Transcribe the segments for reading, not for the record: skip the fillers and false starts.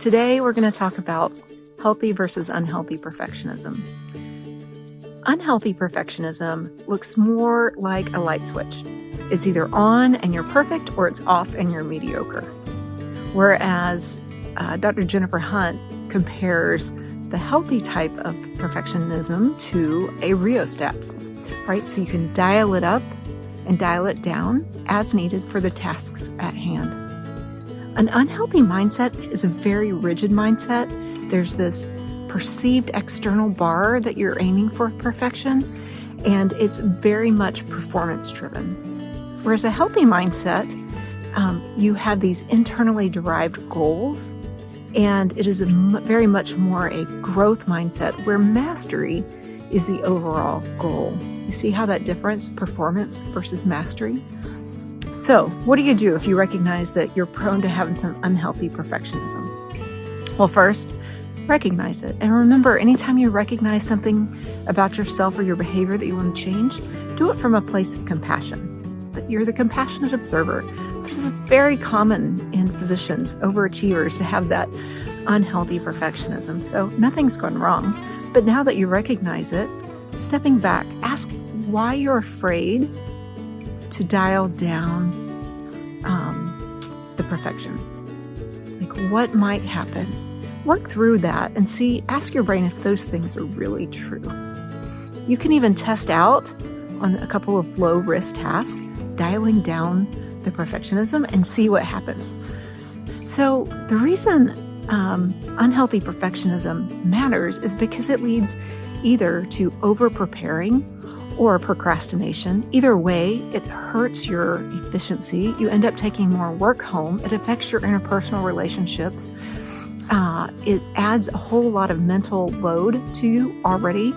Today we're going to talk about healthy versus unhealthy perfectionism. Unhealthy perfectionism looks more like a light switch. It's either on and you're perfect, or it's off and you're mediocre. Whereas Dr. Jennifer Hunt compares the healthy type of perfectionism to a rheostat, right? So you can dial it up and dial it down as needed for the tasks at hand. An unhealthy mindset is a very rigid mindset. There's this perceived external bar that you're aiming for perfection, and it's very much performance driven. Whereas a healthy mindset, you have these internally derived goals, and it is very much more a growth mindset where mastery is the overall goal. You see how that difference, performance versus mastery? So what do you do if you recognize that you're prone to having some unhealthy perfectionism? Well, first, recognize it. And remember, anytime you recognize something about yourself or your behavior that you want to change, do it from a place of compassion. That you're the compassionate observer. This is very common in physicians, overachievers, to have that unhealthy perfectionism. So nothing's gone wrong. But now that you recognize it, stepping back, ask why you're afraid to dial down the perfection. Like, what might happen? Work through that and ask your brain if those things are really true. You can even test out on a couple of low risk tasks, dialing down the perfectionism and see what happens. So the reason unhealthy perfectionism matters is because it leads either to over-preparing or procrastination. Either way, it hurts your efficiency. You end up taking more work home. It affects your interpersonal relationships. It adds a whole lot of mental load to you already.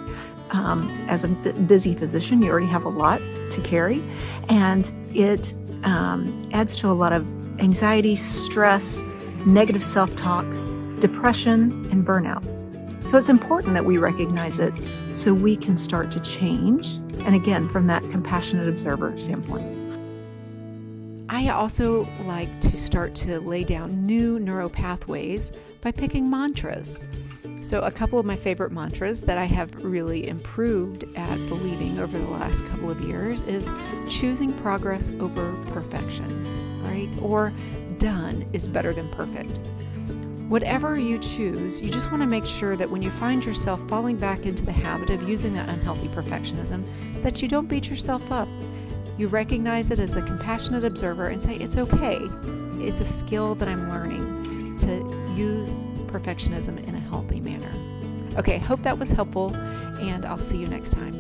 As a busy physician, you already have a lot to carry. And it adds to a lot of anxiety, stress, negative self-talk, depression, and burnout. So it's important that we recognize it so we can start to change. And again, from that compassionate observer standpoint. I also like to start to lay down new neural pathways by picking mantras. So a couple of my favorite mantras that I have really improved at believing over the last couple of years is choosing progress over perfection, right? Or done is better than perfect. Whatever you choose, you just want to make sure that when you find yourself falling back into the habit of using that unhealthy perfectionism, that you don't beat yourself up. You recognize it as the compassionate observer and say, it's okay. It's a skill that I'm learning to use perfectionism in a healthy manner. Okay, hope that was helpful, and I'll see you next time.